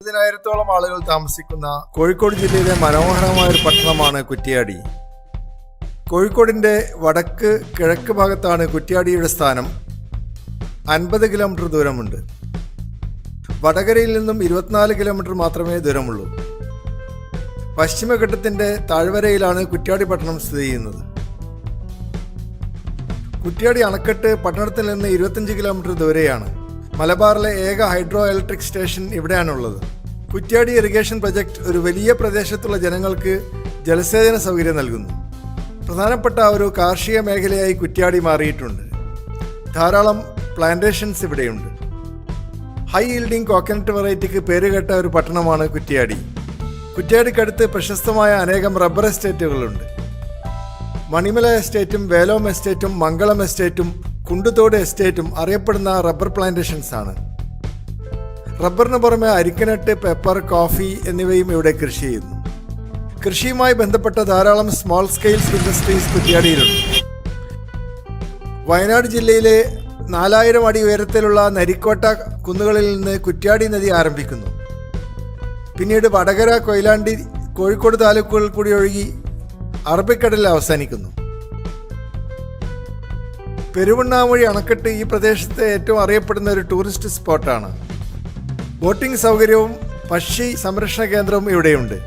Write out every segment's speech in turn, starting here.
10,000-ഓളം ആളുകൾ താമസിക്കുന്ന കോഴിക്കോട് ജില്ലയിലെ മനോഹരമായ ഒരു പട്ടണമാണ് കുറ്റ്യാടി. കോഴിക്കോടിന്റെ വടക്ക് കിഴക്ക് ഭാഗത്താണ് കുറ്റ്യാടിയുടെ സ്ഥാനം. 50 കിലോമീറ്റർ ദൂരമുണ്ട്. വടകരയിൽ നിന്നും 24 കിലോമീറ്റർ മാത്രമേ ദൂരമുള്ളൂ. പശ്ചിമഘട്ടത്തിന്റെ താഴ്വരയിലാണ് കുറ്റ്യാടി പട്ടണം സ്ഥിതി ചെയ്യുന്നത്. കുറ്റ്യാടി അണക്കെട്ട് പട്ടണത്തിൽ നിന്ന് 25 കിലോമീറ്റർ ദൂരെയാണ്. മലബാറിലെ ഏക ഹൈഡ്രോ ഇലക്ട്രിക് സ്റ്റേഷൻ ഇവിടെയാണുള്ളത്. കുറ്റ്യാടി ഇറിഗേഷൻ പ്രൊജക്ട് ഒരു വലിയ പ്രദേശത്തുള്ള ജനങ്ങൾക്ക് ജലസേചന സൗകര്യം നൽകുന്നു. പ്രധാനപ്പെട്ട ഒരു കാർഷിക മേഖലയായി കുറ്റ്യാടി മാറിയിട്ടുണ്ട്. ധാരാളം പ്ലാന്റേഷൻസ് ഇവിടെയുണ്ട്. ഹൈ ഈൽഡിംഗ് കോക്കനട്ട് വെറൈറ്റിക്ക് പേരുകേട്ട ഒരു പട്ടണമാണ് കുറ്റ്യാടി. കുറ്റ്യാടിക്കടുത്ത് പ്രശസ്തമായ അനേകം റബ്ബർ എസ്റ്റേറ്റുകളുണ്ട്. മണിമല എസ്റ്റേറ്റും വേലോം എസ്റ്റേറ്റും മംഗളം എസ്റ്റേറ്റും കുണ്ടുതോട് എസ്റ്റേറ്റും അറിയപ്പെടുന്ന റബ്ബർ പ്ലാന്റേഷൻസ് ആണ്. റബ്ബറിന് പുറമെ അരിക്കനട്ട്, പെപ്പർ, കോഫി എന്നിവയും ഇവിടെ കൃഷി ചെയ്യുന്നു. കൃഷിയുമായി ബന്ധപ്പെട്ട ധാരാളം സ്മോൾ സ്കെയിൽസ് ഇൻഡസ്ട്രീസ് കുറ്റ്യാടിയിലുണ്ട്. വയനാട് ജില്ലയിലെ 4000 അടി ഉയരത്തിലുള്ള നരിക്കോട്ട കുന്നുകളിൽ നിന്ന് കുറ്റ്യാടി നദി ആരംഭിക്കുന്നു. പിന്നീട് വടകര, കൊയിലാണ്ടി, കോഴിക്കോട് താലൂക്കുകളിൽ കൂടി ഒഴുകി അറബിക്കടലിൽ അവസാനിക്കുന്നു. പെരുവണ്ണാമൊഴി അണക്കെട്ട് ഈ പ്രദേശത്തെ ഏറ്റവും അറിയപ്പെടുന്ന ഒരു ടൂറിസ്റ്റ് സ്പോട്ടാണ്. ബോട്ടിംഗ് സൗകര്യവും പക്ഷി സംരക്ഷണ കേന്ദ്രവും ഇവിടെയുണ്ട്.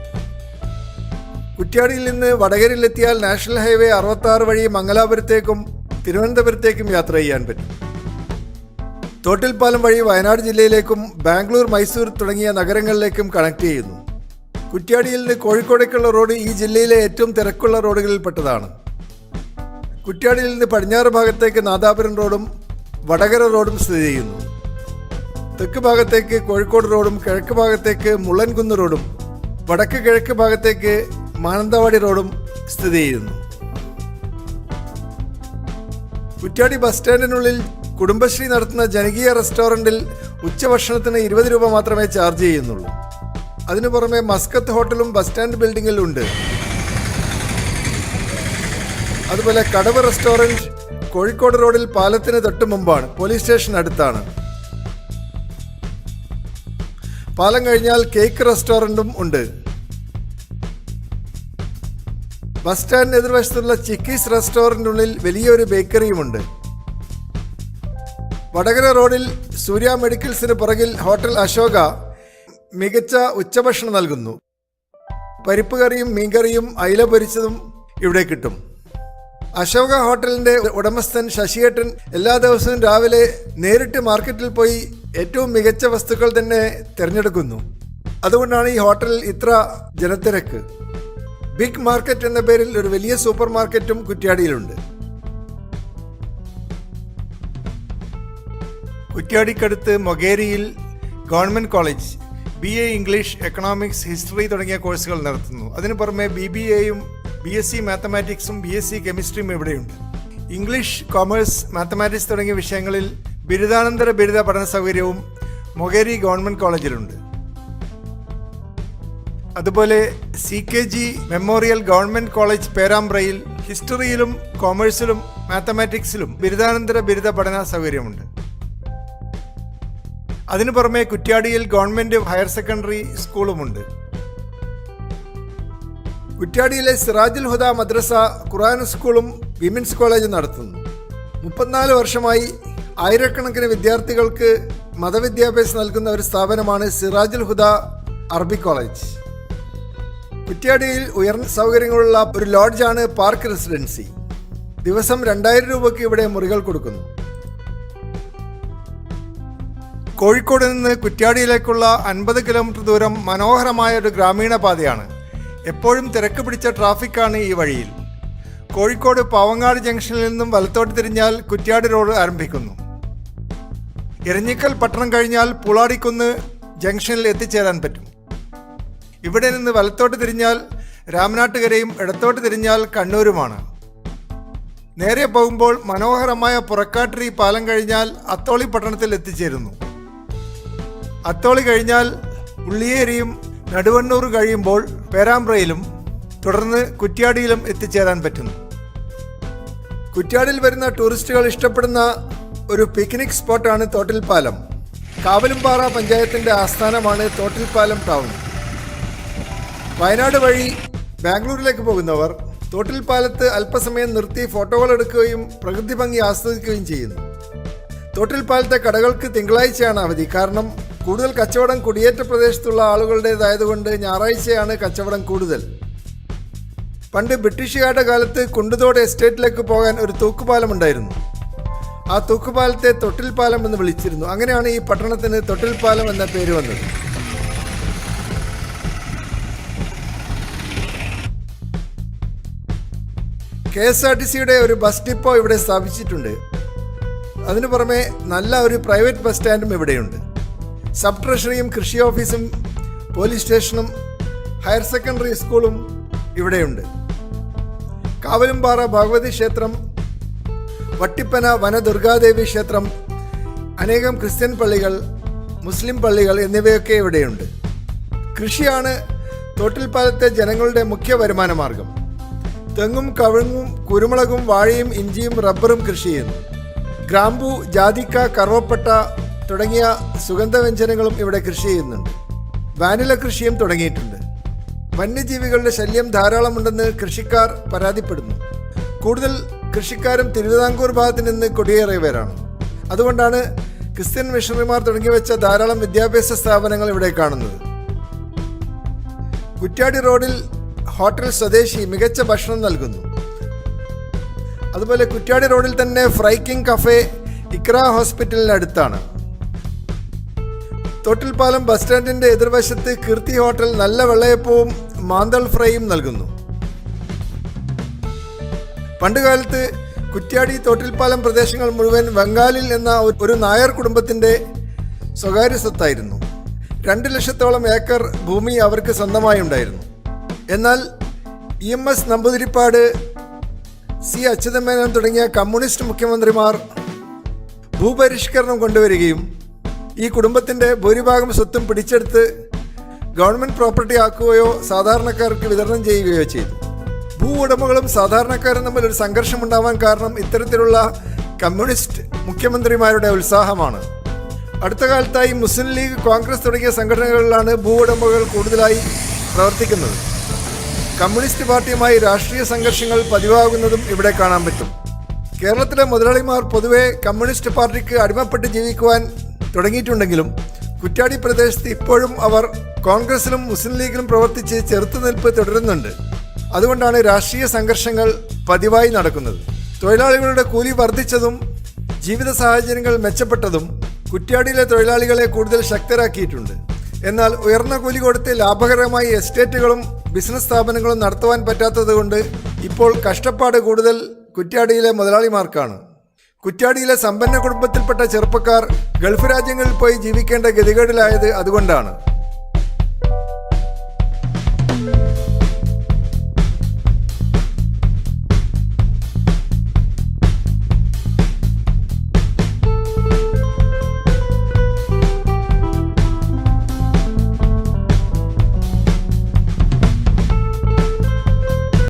കുറ്റ്യാടിയിൽ നിന്ന് വടകരയിലെത്തിയാൽ നാഷണൽ ഹൈവേ 66 വഴി മംഗലാപുരത്തേക്കും തിരുവനന്തപുരത്തേക്കും യാത്ര ചെയ്യാൻ പറ്റും. തോട്ടിൽപ്പാലം വഴി വയനാട് ജില്ലയിലേക്കും ബാംഗ്ലൂർ, മൈസൂർ തുടങ്ങിയ നഗരങ്ങളിലേക്കും കണക്ട് ചെയ്യുന്നു. കുറ്റ്യാടിയിൽ നിന്ന് കോഴിക്കോടേക്കുള്ള റോഡ് ഈ ജില്ലയിലെ ഏറ്റവും തിരക്കുള്ള റോഡുകളിൽപ്പെട്ടതാണ്. കുറ്റ്യാടിയിൽ നിന്ന് പടിഞ്ഞാറ് ഭാഗത്തേക്ക് നാദാപുരം റോഡും വടകര റോഡും സ്ഥിതി ചെയ്യുന്നു. തെക്ക് ഭാഗത്തേക്ക് കോഴിക്കോട് റോഡും കിഴക്ക് ഭാഗത്തേക്ക് മുള്ളൻകുന്ന് റോഡും വടക്ക് കിഴക്ക് ഭാഗത്തേക്ക് മാനന്തവാടി റോഡും സ്ഥിതി ചെയ്യുന്നു. കുറ്റ്യാടി ബസ് സ്റ്റാൻഡിനുള്ളിൽ കുടുംബശ്രീ നടത്തുന്ന ജനകീയ റെസ്റ്റോറൻറ്റിൽ ഉച്ചഭക്ഷണത്തിന് 20 രൂപ മാത്രമേ ചാർജ് ചെയ്യുന്നുള്ളൂ. അതിനു പുറമെ മസ്കത്ത് ഹോട്ടലും ബസ് സ്റ്റാൻഡ് ബിൽഡിങ്ങിലുണ്ട്. അതുപോലെ കടവ് റെസ്റ്റോറൻറ്റ് കോഴിക്കോട് റോഡിൽ പാലത്തിന് തൊട്ട് മുമ്പാണ്. പോലീസ് സ്റ്റേഷൻ അടുത്താണ്. പാലം കഴിഞ്ഞാൽ കേക്ക് റെസ്റ്റോറൻറ്റും ഉണ്ട്. ബസ് സ്റ്റാൻഡിന് എതിർവശത്തുള്ള ചിക്കീസ് റെസ്റ്റോറൻറ്റിനുള്ളിൽ വലിയൊരു ബേക്കറിയുമുണ്ട്. വടകര റോഡിൽ സൂര്യ മെഡിക്കൽസിന് പുറകിൽ ഹോട്ടൽ അശോക മികച്ച ഉച്ചഭക്ഷണം നൽകുന്നു. പരിപ്പ് കറിയും മീൻകറിയും അയില പൊരിച്ചതും ഇവിടെ കിട്ടും. അശോക ഹോട്ടലിൻ്റെ ഉടമസ്ഥൻ ശശിയേട്ടൻ എല്ലാ ദിവസവും രാവിലെ നേരിട്ട് മാർക്കറ്റിൽ പോയി ഏറ്റവും മികച്ച വസ്തുക്കൾ തന്നെ തിരഞ്ഞെടുക്കുന്നു. അതുകൊണ്ടാണ് ഈ ഹോട്ടലിൽ ഇത്ര ജനത്തിരക്ക്. ബിഗ് മാർക്കറ്റ് എന്ന പേരിൽ ഒരു വലിയ സൂപ്പർ മാർക്കറ്റും കുറ്റ്യാടിയിലുണ്ട്. കുറ്റ്യാടിക്കടുത്ത് മൊകേരിയിൽ government college BA English, economics, history തുടങ്ങിയ കോഴ്സുകൾ നടത്തുന്നു. അതിനു പുറമെ BBAയും BSc മാത്തമാറ്റിക്സും BSc കെമിസ്ട്രിയും ഇവിടെയുണ്ട്. ഇംഗ്ലീഷ്, കൊമേഴ്സ്, മാത്തമാറ്റിക്സ് തുടങ്ങിയ വിഷയങ്ങളിൽ ബിരുദാനന്തര ബിരുദ പഠന സൗകര്യവും മൊകേരി ഗവൺമെൻറ് കോളേജിലുണ്ട്. അതുപോലെ CKG മെമ്മോറിയൽ ഗവൺമെൻറ് കോളേജ് പേരാമ്പ്രയിൽ ഹിസ്റ്ററിയിലും കൊമേഴ്സിലും മാത്തമാറ്റിക്സിലും ബിരുദാനന്തര ബിരുദ പഠന സൗകര്യമുണ്ട്. അതിനു പുറമെ കുറ്റ്യാടിയിൽ ഗവൺമെൻറ് ഹയർ സെക്കൻഡറി സ്കൂളുമുണ്ട്. കുറ്റ്യാടിയിലെ സിറാജുൽ ഹുദ മദ്രസ, ഖുർആൻ സ്കൂളും വിമൻസ് കോളേജും നടത്തുന്നു. 34 വർഷമായി ആയിരക്കണക്കിന് വിദ്യാർത്ഥികൾക്ക് മതവിദ്യാഭ്യാസം നൽകുന്ന ഒരു സ്ഥാപനമാണ് സിറാജുൽ ഹുദ അറബി കോളേജ്. കുറ്റ്യാടിയിൽ ഉയർന്ന സൗകര്യങ്ങളുള്ള ഒരു ലോഡ്ജാണ് പാർക്ക് റെസിഡൻസി. ദിവസം 2000 രൂപയ്ക്ക് ഇവിടെ മുറികൾ കൊടുക്കുന്നു. കോഴിക്കോട് നിന്ന് കുറ്റ്യാടിയിലേക്കുള്ള 50 കിലോമീറ്റർ ദൂരം മനോഹരമായ ഒരു ഗ്രാമീണ പാതയാണ്. എപ്പോഴും തിരക്ക് പിടിച്ച ട്രാഫിക്കാണ് ഈ വഴിയിൽ. കോഴിക്കോട് പാവങ്ങാട് ജംഗ്ഷനിൽ നിന്നും വലത്തോട്ട് തിരിഞ്ഞാൽ കുറ്റ്യാടി റോഡ് ആരംഭിക്കുന്നു. ഇരഞ്ഞിക്കൽ പട്ടണം കഴിഞ്ഞാൽ പുളാടിക്കുന്ന് ജംഗ്ഷനിൽ എത്തിച്ചേരാൻ പറ്റും. ഇവിടെ നിന്ന് വലത്തോട്ട് തിരിഞ്ഞാൽ രാമനാട്ടുകരയും ഇടത്തോട്ട് തിരിഞ്ഞാൽ കണ്ണൂരുമാണ്. നേരെ പോകുമ്പോൾ മനോഹരമായ പുറക്കാട്ടിരി പാലം കഴിഞ്ഞാൽ അത്തോളി പട്ടണത്തിൽ എത്തിച്ചേരുന്നു. അത്തോളി കഴിഞ്ഞാൽ ഉള്ളിയേരിയും നടുവണ്ണൂർ കഴിയുമ്പോൾ പേരാമ്പ്രയിലും തുടർന്ന് കുറ്റ്യാടിയിലും എത്തിച്ചേരാൻ പറ്റുന്നു. കുറ്റ്യാടിയിൽ വരുന്ന ടൂറിസ്റ്റുകൾ ഇഷ്ടപ്പെടുന്ന ഒരു പിക്നിക് സ്പോട്ടാണ് തോട്ടിൽപ്പാലം. കാവലുംപാറ പഞ്ചായത്തിൻ്റെ ആസ്ഥാനമാണ് തോട്ടിൽപ്പാലം ടൗൺ. വയനാട് വഴി ബാംഗ്ലൂരിലേക്ക് പോകുന്നവർ തോട്ടിൽപ്പാലത്ത് അല്പസമയം നിർത്തി ഫോട്ടോകൾ എടുക്കുകയും പ്രകൃതി ഭംഗി ആസ്വദിക്കുകയും ചെയ്യുന്നു. തോട്ടിൽപ്പാലത്തെ കടകൾക്ക് തിങ്കളാഴ്ചയാണ് അവധി. കാരണം കൂടുതൽ കച്ചവടം കുടിയേറ്റ പ്രദേശത്തുള്ള ആളുകളുടേതായതുകൊണ്ട് ഞായറാഴ്ചയാണ് കച്ചവടം കൂടുതൽ. പണ്ട് ബ്രിട്ടീഷുകാരുടെ കാലത്ത് കുണ്ടുതോട് എസ്റ്റേറ്റിലേക്ക് പോകാൻ ഒരു തൂക്കുപാലം ഉണ്ടായിരുന്നു. ആ തൂക്കുപാലത്തെ തൊട്ടിൽപ്പാലം എന്ന് വിളിച്ചിരുന്നു. അങ്ങനെയാണ് ഈ പട്ടണത്തിന് തൊട്ടിൽപ്പാലം എന്ന പേര് വന്നത്. KSRTCയുടെ ഒരു ബസ് ഡിപ്പോ ഇവിടെ സ്ഥാപിച്ചിട്ടുണ്ട്. അതിനു പുറമെ നല്ല ഒരു പ്രൈവറ്റ് ബസ് സ്റ്റാൻഡും ഇവിടെയുണ്ട്. സബ് ട്രഷറിയും കൃഷി ഓഫീസും പോലീസ് സ്റ്റേഷനും ഹയർ സെക്കൻഡറി സ്കൂളും ഇവിടെയുണ്ട്. കാവലുംപാറ ഭഗവതി ക്ഷേത്രം, വട്ടിപ്പന വനദുർഗാദേവി ക്ഷേത്രം, അനേകം ക്രിസ്ത്യൻ പള്ളികൾ, മുസ്ലിം പള്ളികൾ എന്നിവയൊക്കെ ഇവിടെയുണ്ട്. കൃഷിയാണ് തോട്ടിൽപ്പാലത്തെ ജനങ്ങളുടെ മുഖ്യ വരുമാന മാർഗം. തെങ്ങും കവുങ്ങും കുരുമുളകും വാഴയും ഇഞ്ചിയും റബ്ബറും കൃഷി ചെയ്യുന്നു. ഗ്രാമ്പു, ജാതിക്ക, കറുവപ്പട്ട തുടങ്ങിയ സുഗന്ധവ്യഞ്ജനങ്ങളും ഇവിടെ കൃഷി ചെയ്യുന്നുണ്ട്. വാനില കൃഷിയും തുടങ്ങിയിട്ടുണ്ട്. വന്യജീവികളുടെ ശല്യം ധാരാളമുണ്ടെന്ന് കൃഷിക്കാർ പരാതിപ്പെടുന്നു. കൂടുതൽ കൃഷിക്കാരും തിരുവിതാംകൂർ ഭാഗത്ത് നിന്ന് കുടിയേറിയവരാണ്. അതുകൊണ്ടാണ് ക്രിസ്ത്യൻ മിഷണറിമാർ തുടങ്ങിവെച്ച ധാരാളം വിദ്യാഭ്യാസ സ്ഥാപനങ്ങൾ ഇവിടെ കാണുന്നത്. കുറ്റ്യാടി റോഡിൽ ഹോട്ടൽ സ്വദേശി മികച്ച ഭക്ഷണം നൽകുന്നു. അതുപോലെ കുറ്റ്യാടി റോഡിൽ തന്നെ ഫ്രൈക്കിംഗ് കഫേ ഇക്ര ഹോസ്പിറ്റലിനടുത്താണ്. തോട്ടിൽപ്പാലം ബസ് സ്റ്റാൻഡിന്റെ എതിർവശത്ത് കീർത്തി ഹോട്ടൽ നല്ല വെള്ളയപ്പവും മാന്തൾ ഫ്രൈയും നൽകുന്നു. പണ്ടുകാലത്ത് കുറ്റ്യാടി തോട്ടിൽപ്പാലം പ്രദേശങ്ങൾ മുഴുവൻ ബംഗാളിൽ എന്ന ഒരു നായർ കുടുംബത്തിന്റെ സ്വകാര്യ സ്വത്തായിരുന്നു. 2 ലക്ഷത്തോളം ഏക്കർ ഭൂമി അവർക്ക് സ്വന്തമായി ഉണ്ടായിരുന്നു. എന്നാൽ EMS നമ്പൂതിരിപ്പാട്, C അച്യുതമേനോൻ തുടങ്ങിയ കമ്മ്യൂണിസ്റ്റ് മുഖ്യമന്ത്രിമാർ ഭൂപരിഷ്കരണം കൊണ്ടുവരികയും ഈ കുടുംബത്തിൻ്റെ ഭൂരിഭാഗം സ്വത്തും പിടിച്ചെടുത്ത് ഗവൺമെൻറ് പ്രോപ്പർട്ടി ആക്കുകയോ സാധാരണക്കാർക്ക് വിതരണം ചെയ്യുകയോ ചെയ്തു. ഭൂ ഉടമകളും സാധാരണക്കാരും തമ്മിൽ ഒരു സംഘർഷമുണ്ടാവാൻ കാരണം ഇത്തരത്തിലുള്ള കമ്മ്യൂണിസ്റ്റ് മുഖ്യമന്ത്രിമാരുടെ ഉത്സാഹമാണ്. അടുത്ത കാലത്തായി മുസ്ലിം ലീഗ്, കോൺഗ്രസ് തുടങ്ങിയ സംഘടനകളിലാണ് ഭൂ ഉടമകൾ കൂടുതലായി പ്രവർത്തിക്കുന്നത്. കമ്മ്യൂണിസ്റ്റ് പാർട്ടിയുമായി രാഷ്ട്രീയ സംഘർഷങ്ങൾ പതിവാകുന്നതും ഇവിടെ കാണാൻ പറ്റും. കേരളത്തിലെ മുതലാളിമാർ പൊതുവെ കമ്മ്യൂണിസ്റ്റ് പാർട്ടിക്ക് അടിമപ്പെട്ട് ജീവിക്കുവാൻ തുടങ്ങിയിട്ടുണ്ടെങ്കിലും കുറ്റ്യാടി പ്രദേശത്ത് ഇപ്പോഴും അവർ കോൺഗ്രസിലും മുസ്ലിം ലീഗിലും പ്രവർത്തിച്ച് ചെറുത്തുനിൽപ്പ് തുടരുന്നുണ്ട്. അതുകൊണ്ടാണ് രാഷ്ട്രീയ സംഘർഷങ്ങൾ പതിവായി നടക്കുന്നത്. തൊഴിലാളികളുടെ കൂലി വർദ്ധിച്ചതും ജീവിത സാഹചര്യങ്ങൾ മെച്ചപ്പെട്ടതും കുറ്റ്യാടിയിലെ തൊഴിലാളികളെ കൂടുതൽ ശക്തരാക്കിയിട്ടുണ്ട്. എന്നാൽ ഉയർന്ന കൂലി കൊടുത്ത് ലാഭകരമായി എസ്റ്റേറ്റുകളും ബിസിനസ് സ്ഥാപനങ്ങളും നടത്തുവാൻ പറ്റാത്തതുകൊണ്ട് ഇപ്പോൾ കഷ്ടപ്പാട് കൂടുതൽ കുറ്റ്യാടിയിലെ മുതലാളിമാർക്കാണ്. കുറ്റ്യാടിയിലെ സമ്പന്ന കുടുംബത്തിൽപ്പെട്ട ചെറുപ്പക്കാർ ഗൾഫ് രാജ്യങ്ങളിൽ പോയി ജീവിക്കേണ്ട ഗതികേടിലായത് അതുകൊണ്ടാണ്.